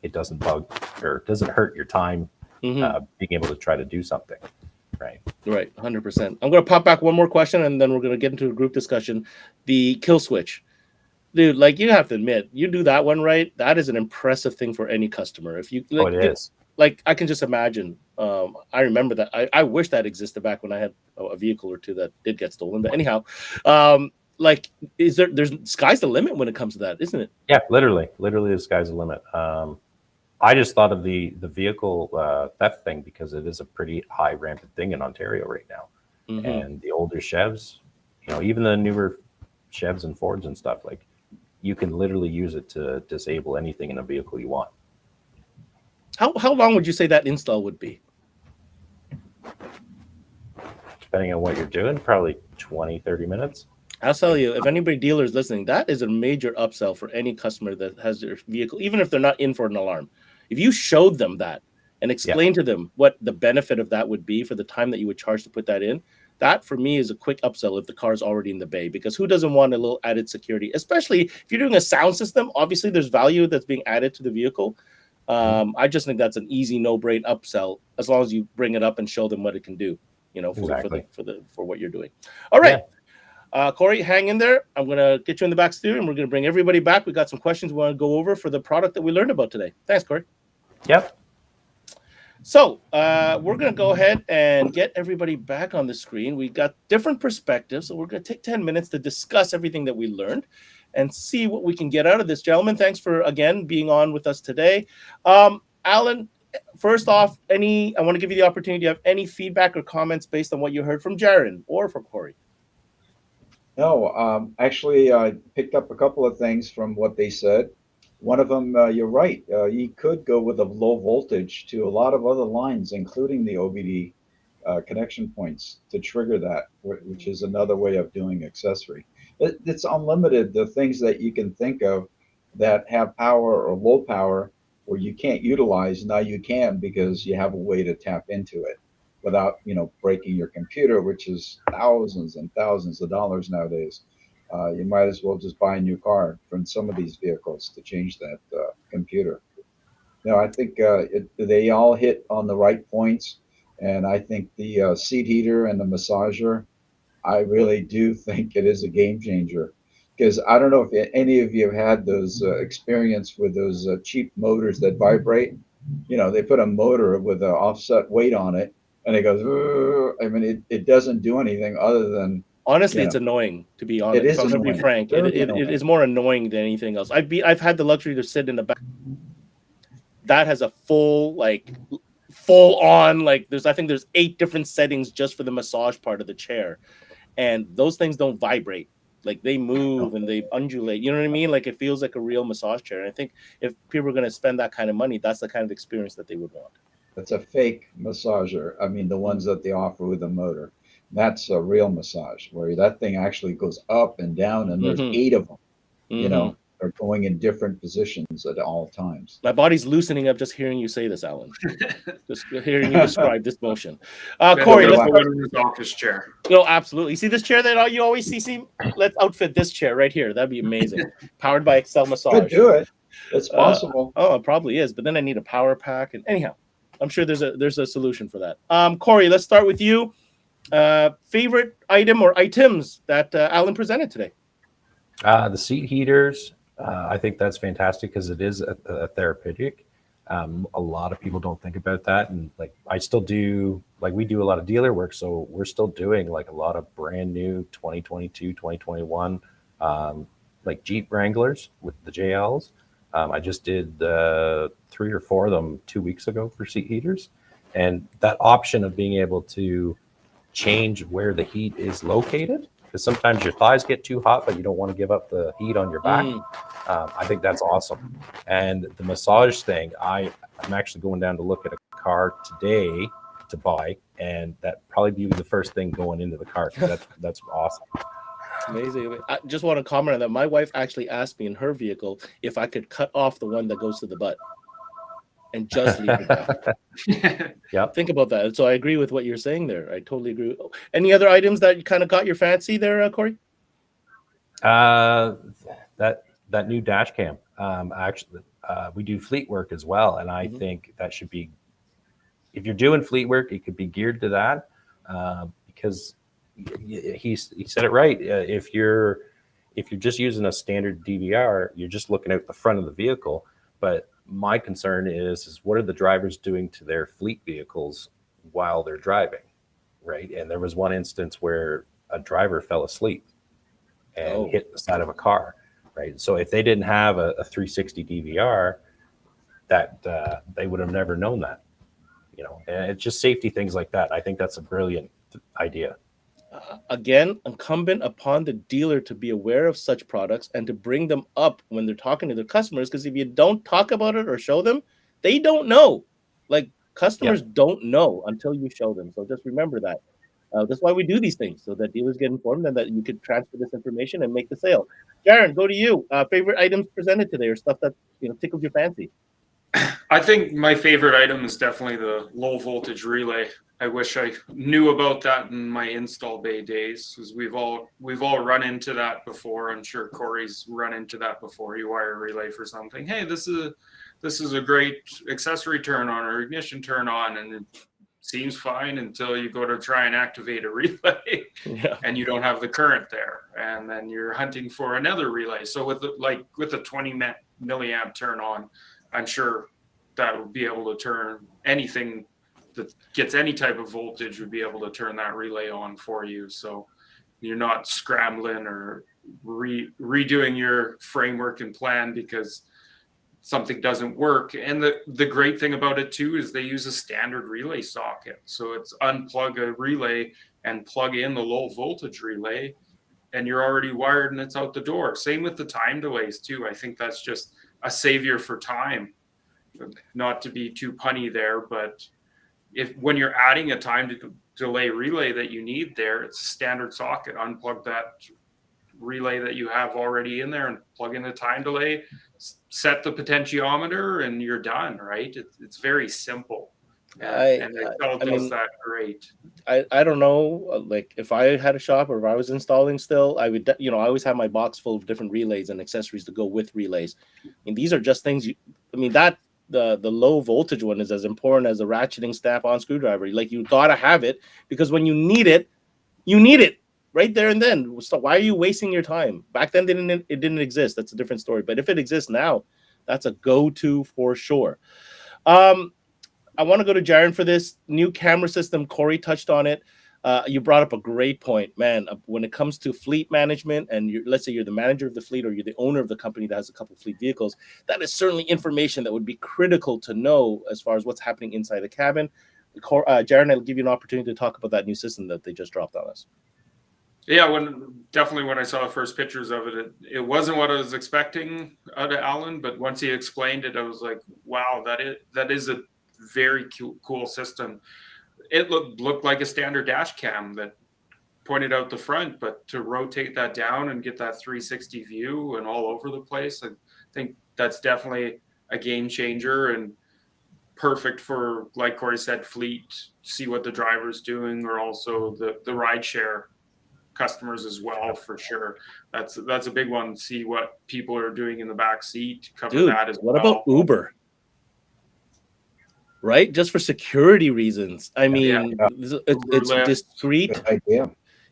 it doesn't bug or doesn't hurt your time being able to try to do something. Right. 100%. I'm going to pop back one more question, and then we're going to get into a group discussion. The kill switch. Dude, like, you have to admit, you do that one right, that is an impressive thing for any customer. If you, like, it is. Like, I can just imagine. I remember that. I wish that existed back when I had a vehicle or two that did get stolen. But anyhow, like, there's sky's the limit when it comes to that, isn't it? Yeah, literally the sky's the limit. I just thought of the vehicle theft thing because it is a pretty high rampant thing in Ontario right now. And the older Chevs, even the newer Chevs and Fords and stuff, like, you can literally use it to disable anything in a vehicle you want. How long would you say that install would be? Depending on what you're doing, probably 20, 30 minutes. I'll tell you, if anybody dealers listening, that is a major upsell for any customer that has their vehicle, even if they're not in for an alarm. If you showed them that and explained to them what the benefit of that would be for the time that you would charge to put that in, that for me is a quick upsell if the car is already in the bay, because who doesn't want a little added security, especially if you're doing a sound system. Obviously there's value that's being added to the vehicle. I just think that's an easy no-brain upsell as long as you bring it up and show them what it can do, for what you're doing. All right. Yeah. Corey, hang in there. I'm going to get you in the back studio, and we're going to bring everybody back. We got some questions we want to go over for the product that we learned about today. Thanks, Corey. Yep. So we're going to go ahead and get everybody back on the screen. We got different perspectives, so we're going to take 10 minutes to discuss everything that we learned and see what we can get out of this. Gentlemen, thanks for, again, being on with us today. Alan, first off, I want to give you the opportunity to have any feedback or comments based on what you heard from Jaron or from Corey. No, actually, I picked up a couple of things from what they said. One of them, you're right. You could go with a low voltage to a lot of other lines, including the OBD connection points, to trigger that, which is another way of doing accessory. It's unlimited, the things that you can think of that have power or low power where you can't utilize. Now you can, because you have a way to tap into it without, breaking your computer, which is thousands and thousands of dollars nowadays. You might as well just buy a new car from some of these vehicles to change that computer. I think they all hit on the right points, and I think the seat heater and the massager, I really do think it is a game changer. Because I don't know if any of you have had those experience with those cheap motors that vibrate. They put a motor with an offset weight on it, and it goes, I mean, it doesn't do anything other than, honestly, it's annoying, to be honest. It is I'm going to be frank. It is more annoying than anything else. I've had the luxury to sit in the back. That has a full on, I think there's 8 different settings just for the massage part of the chair. And those things don't vibrate. Like, they move and they undulate. You know what I mean? Like, it feels like a real massage chair. And I think if people are going to spend that kind of money, that's the kind of experience that they would want. It's a fake massager. I mean, the ones that they offer with a motor. That's a real massage, where that thing actually goes up and down, and there's 8 of them, are going in different positions at all times. My body's loosening up just hearing you say this, Alan. Just hearing you describe this motion. Corey, let's start in his office chair. No, absolutely. You see this chair that you always see? Let's outfit this chair right here. That'd be amazing. Powered by Accele Massage. Could do it. It's possible. It probably is. But then I need a power pack. And anyhow, I'm sure there's a solution for that. Corey, let's start with you. Favorite item or items that Alan presented today? The seat heaters. I think that's fantastic because it is a therapeutic. A lot of people don't think about that, and I still do. We do a lot of dealer work, so we're still doing a lot of brand new 2022, 2021, Jeep Wranglers with the JLs. I just did 3 or 4 of them 2 weeks ago for seat heaters, and that option of being able to change where the heat is located, because sometimes your thighs get too hot, but you don't want to give up the heat on your back. I think that's awesome. And the massage thing, I I'm actually going down to look at a car today to buy, and that probably be the first thing going into the car. That's awesome. Amazing. I just want to comment on that. My wife actually asked me in her vehicle if I could cut off the one that goes to the butt and just leave it down. Yep. Think about that. So I agree with what you're saying there. I totally agree. Any other items that kind of got your fancy there, Corey? That new dash cam. Actually, we do fleet work as well, and I think that should be, if you're doing fleet work, it could be geared to that, because he said it right. If you're just using a standard DVR, you're just looking out the front of the vehicle. But my concern is what are the drivers doing to their fleet vehicles while they're driving, right? And there was one instance where a driver fell asleep and hit the side of a car, right? So if they didn't have a 360 DVR, that they would have never known that, and it's just safety things like that. I think that's a brilliant idea. Again, incumbent upon the dealer to be aware of such products and to bring them up when they're talking to their customers, because if you don't talk about it or show them, they don't know. Like, customers don't know until you show them. So just remember that. That's why we do these things, so that dealers get informed and that you could transfer this information and make the sale. Jaron, go to you. Favorite items presented today, or stuff that tickled your fancy? I think my favorite item is definitely the low voltage relay. I wish I knew about that in my install bay days, because we've all run into that before. I'm sure Corey's run into that before. You wire a relay for something. Hey, this is a great accessory turn on or ignition turn on, and it seems fine until you go to try and activate a relay and you don't have the current there, and then you're hunting for another relay. So with a 20 milliamp turn on, I'm sure that would be able to turn anything that gets any type of voltage, would be able to turn that relay on for you. So you're not scrambling or redoing your framework and plan because something doesn't work. And the great thing about it too is they use a standard relay socket. So it's unplug a relay and plug in the low voltage relay, and you're already wired and it's out the door. Same with the time delays too. I think that's just a savior for time. Not to be too punny there, but when you're adding a time delay relay that you need there, it's a standard socket. Unplug that relay that you have already in there and plug in the time delay, set the potentiometer, and you're done, right? It's very simple. And Accele does that great. I don't know, like if I had a shop or if I was installing still, I would, I always have my box full of different relays and accessories to go with relays. And these are just things the low voltage one is as important as the ratcheting snap-on screwdriver. Like, you gotta have it, because when you need it right there and then. So why are you wasting your time? Back then it didn't exist. That's a different story. But if it exists now, that's a go-to for sure. I want to go to Jaron for this new camera system. Corey touched on it. You brought up a great point, man. When it comes to fleet management, and let's say you're the manager of the fleet or you're the owner of the company that has a couple of fleet vehicles, that is certainly information that would be critical to know as far as what's happening inside the cabin. Jaron, I'll give you an opportunity to talk about that new system that they just dropped on us. Yeah, when I saw the first pictures of it, it wasn't what I was expecting out of Allen, but once he explained it, I was like, wow, that is a very cool system. It looked like a standard dash cam that pointed out the front, but to rotate that down and get that 360 view and all over the place, I think that's definitely a game changer and perfect for, like Corey said, fleet, see what the driver's doing, or also the ride share customers as well, for sure. That's a big one. See what people are doing in the back seat, cover that as well. What about Uber? Right, just for security reasons. I mean, it's discreet.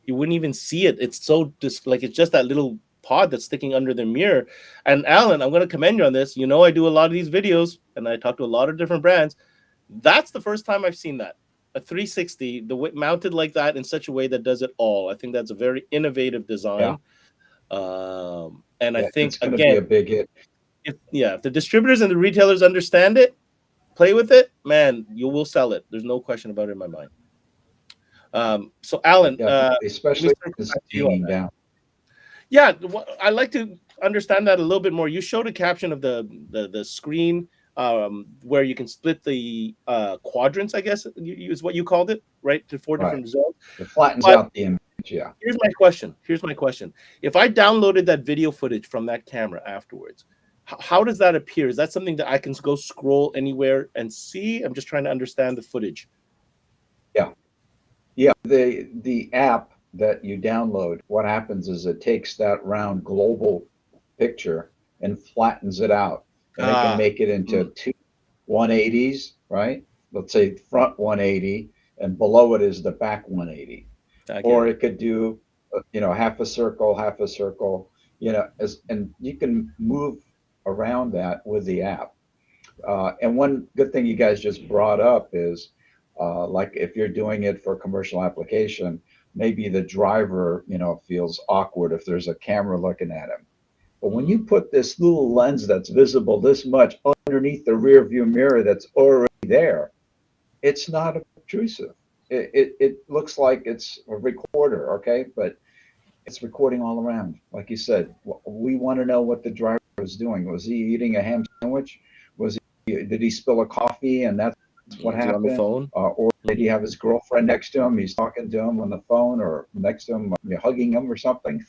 You wouldn't even see it. It's so it's just that little pod that's sticking under the mirror. And Allen, I'm going to commend you on this. I do a lot of these videos, and I talk to a lot of different brands. That's the first time I've seen that. A 360, mounted like that in such a way that does it all. I think that's a very innovative design. And I think, it's be a big hit. If the distributors and the retailers understand it, play with it, man, you will sell it. There's no question about it in my mind. So Allen, especially down. Yeah, I'd like to understand that a little bit more. You showed a caption of the screen where you can split the quadrants, I guess is what you called it, right? To four different zones. It flattens But out the image, yeah. Here's my question. If I downloaded that video footage from that camera afterwards, how does that appear? Is that something that I can go scroll anywhere and see? I'm just trying to understand the footage. Yeah, the app that you download, what happens is it takes that round global picture and flattens it out. And it can make it into two 180s, right? Let's say front 180 and below it is the back 180. Or it could do, half a circle, and you can move around that with the app. And one good thing you guys just brought up is, like if you're doing it for a commercial application, maybe the driver, feels awkward if there's a camera looking at him. But when you put this little lens that's visible this much underneath the rear view mirror that's already there, it's not obtrusive. It looks like it's a recorder, okay? But it's recording all around. Like you said, we want to know what the driver was doing. Was he eating a ham sandwich? Did he spill a coffee and that's what happened? On the phone? Or did he have his girlfriend next to him? He's talking to him on the phone, or next to him, hugging him or something.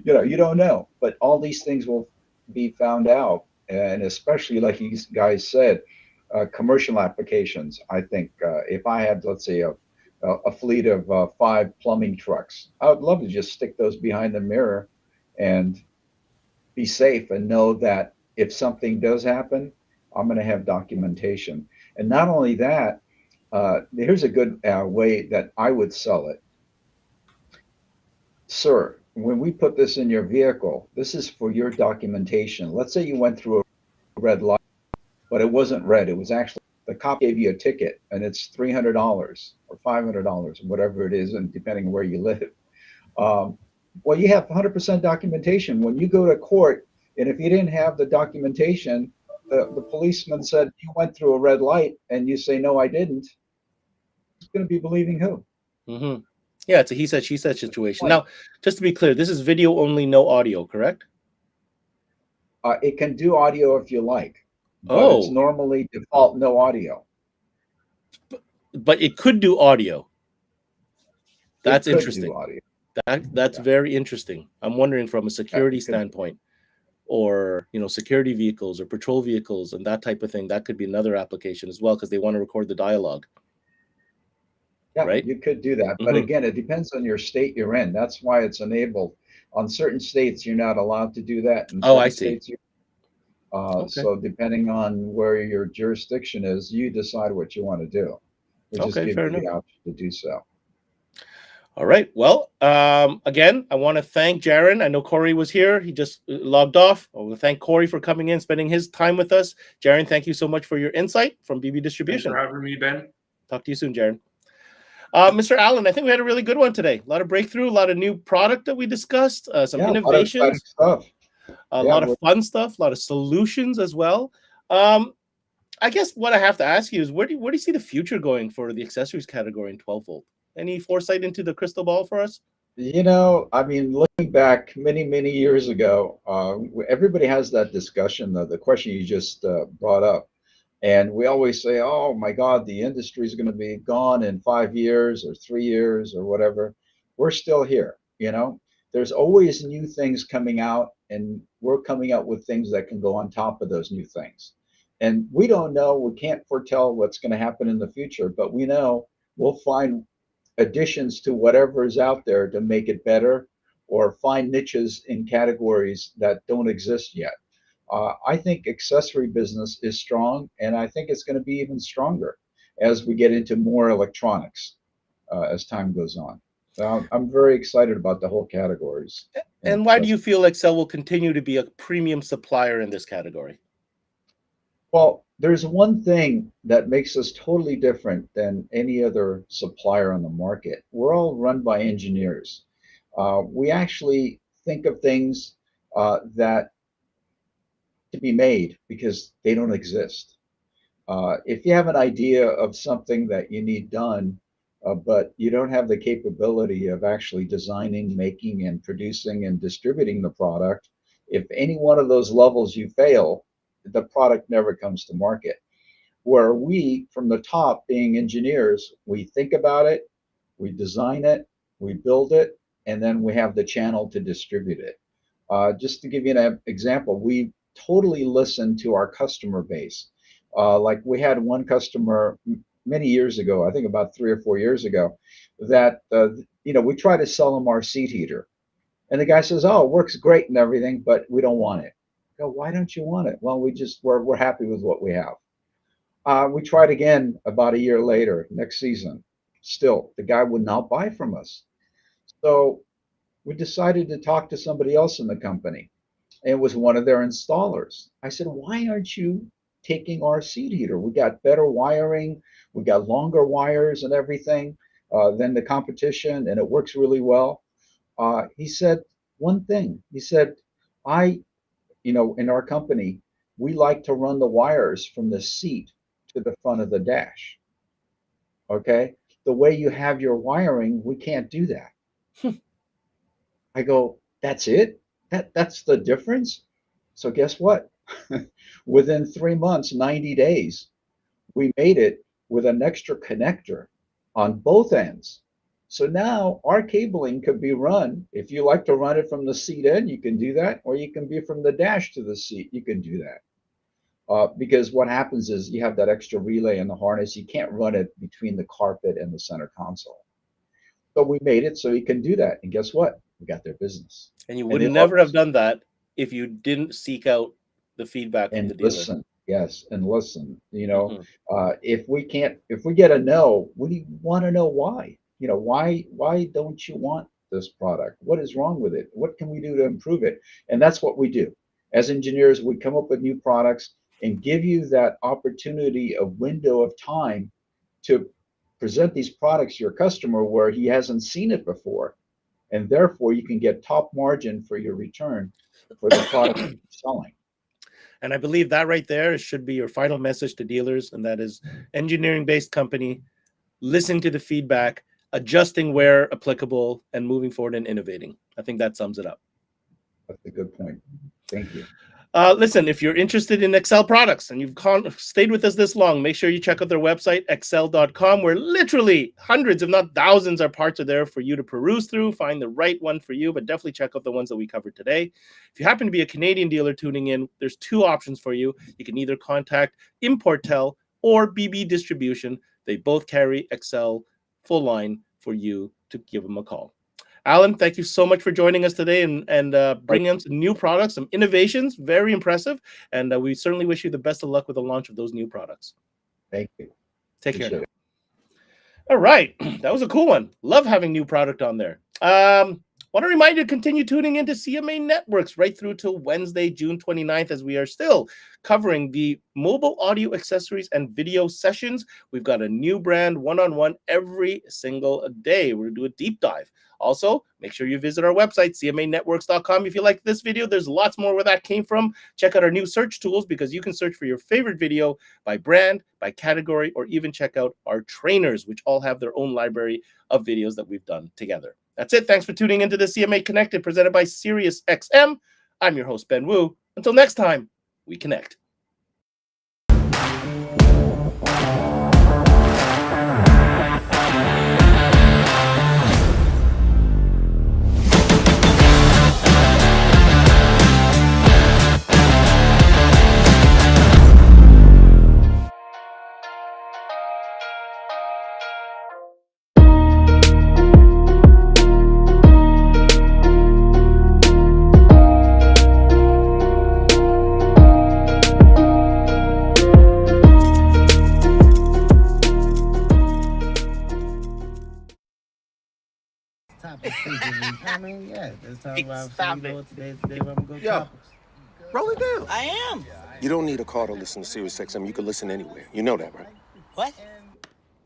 You don't know. But all these things will be found out. And especially, like you guys said, commercial applications. I think if I had, let's say, a fleet of 5 plumbing trucks, I would love to just stick those behind the mirror and be safe and know that if something does happen, I'm going to have documentation. And not only that, here's a good way that I would sell it. Sir, when we put this in your vehicle, this is for your documentation. Let's say you went through a red light, but it wasn't red. It was actually, the cop gave you a ticket and it's $300 or $500, whatever it is, and depending on where you live. Well, you have 100% documentation. When you go to court, and if you didn't have the documentation, the policeman said you went through a red light, and you say, no, I didn't. He's going to be believing who? Mm-hmm. Yeah, it's a he said, she said situation. Now, just to be clear, this is video only, no audio, correct? It can do audio if you like, but it's normally default no audio. But it could do audio. That's interesting. Audio. That's very interesting. I'm wondering from a security standpoint, or security vehicles or patrol vehicles and that type of thing, that could be another application as well, because they want to record the dialogue. Yeah, right? You could do that. But again, it depends on your state you're in. That's why it's enabled. On certain states, you're not allowed to do that. In I see. States, so depending on where your jurisdiction is, you decide what you want to do. We just give you the option to do so. All right. Well, again, I want to thank Jaron. I know Corey was here. He just logged off. I want to thank Corey for coming in, spending his time with us. Jaron, thank you so much for your insight from BB Distribution. Thanks for having me, Ben. Talk to you soon, Jaron. Mr. Allen, I think we had a really good one today. A lot of breakthrough, a lot of new product that we discussed, some innovations, a lot of fun stuff, a lot of solutions as well. I guess what I have to ask you is, where do you see the future going for the accessories category in 12 volt? Any foresight into the crystal ball for us? I mean, looking back many, many years ago, everybody has that discussion, the question you just brought up. And we always say, oh my God, the industry is going to be gone in 5 years or 3 years or whatever. We're still here. There's always new things coming out, and we're coming out with things that can go on top of those new things. And we don't know, we can't foretell what's going to happen in the future, but we know we'll find additions to whatever is out there to make it better, or find niches in categories that don't exist yet. I think accessory business is strong, and I think it's going to be even stronger as we get into more electronics as time goes on. So I'm very excited about the whole categories. And why do you feel Accele will continue to be a premium supplier in this category? Well, there's one thing that makes us totally different than any other supplier on the market. We're all run by engineers. We actually think of things that to be made because they don't exist. If you have an idea of something that you need done, but you don't have the capability of actually designing, making, and producing and distributing the product, if any one of those levels you fail, the product never comes to market. Where we, from the top, being engineers, we think about it, we design it, we build it, and then we have the channel to distribute it. Just to give you an example, we totally listen to our customer base. Like we had one customer many years ago, I think about 3 or 4 years ago, that we try to sell them our seat heater, and the guy says, "Oh, it works great and everything, but we don't want it." I go, "Why don't you want it?" "Well, we're happy with what we have." We tried again about a year later, next season. Still, the guy would not buy from us. So we decided to talk to somebody else in the company. It was one of their installers. I said, "Why aren't you taking our seat heater? We got better wiring, we got longer wires and everything than the competition, and it works really well." He said one thing. He said, in our company, we like to run the wires from the seat to the front of the dash. Okay? The way you have your wiring, we can't do that. I go, "That's it? That's the difference?" So guess what? Within 3 months, 90 days, we made it with an extra connector on both ends. So now our cabling could be run. If you like to run it from the seat end, you can do that, or you can be from the dash to the seat. You can do that. Because what happens is you have that extra relay in the harness. You can't run it between the carpet and the center console. So we made it so you can do that. And guess what? We got their business. And you would never have done that if you didn't seek out the feedback from the dealer. Listen. Yes, and listen. If we get a no, we want to know why. Why don't you want this product? What is wrong with it? What can we do to improve it? And that's what we do. As engineers, we come up with new products and give you that opportunity, a window of time to present these products to your customer where he hasn't seen it before. And therefore, you can get top margin for your return for the product you're selling. And I believe that right there should be your final message to dealers, and that is engineering-based company, listening to the feedback, adjusting where applicable, and moving forward and innovating. I think that sums it up. That's a good point. Thank you. Listen, if you're interested in Accele products and you've stayed with us this long, make sure you check out their website, accele.com, where literally hundreds, if not thousands, of parts are there for you to peruse through, find the right one for you, but definitely check out the ones that we covered today. If you happen to be a Canadian dealer tuning in, there's 2 options for you. You can either contact Importel or BB Distribution. They both carry Accele full line for you to give them a call. Allen, thank you so much for joining us today and bringing us some new products, some innovations, very impressive. And we certainly wish you the best of luck with the launch of those new products. Thank you. Take care now. All right. That was a cool one. Love having new product on there. Want to remind you to continue tuning into CMA Networks right through till Wednesday, June 29th, as we are still covering the mobile audio accessories and video sessions. We've got a new brand one-on-one every single day. We're going to do a deep dive. Also, make sure you visit our website, cmanetworks.com. If you like this video, there's lots more where that came from. Check out our new search tools because you can search for your favorite video by brand, by category, or even check out our trainers, which all have their own library of videos that we've done together. That's it. Thanks for tuning into the CMA Connected, presented by SiriusXM. I'm your host, Ben Wu. Until next time, we connect. I mean, yeah, let's talk about Stop today. Today I'm gonna go Yo, topics. roll it down. I am. You don't need a car to listen to SiriusXM. You can listen anywhere. You know that, right? What?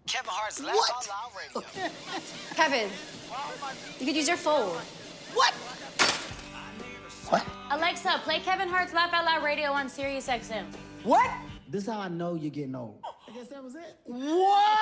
Kevin Hart's Laugh Out Loud Radio. Kevin, you could use your phone. What? What? Alexa, play Kevin Hart's Laugh Out Loud Radio on SiriusXM. What? This is how I know you're getting old. I guess that was it. What?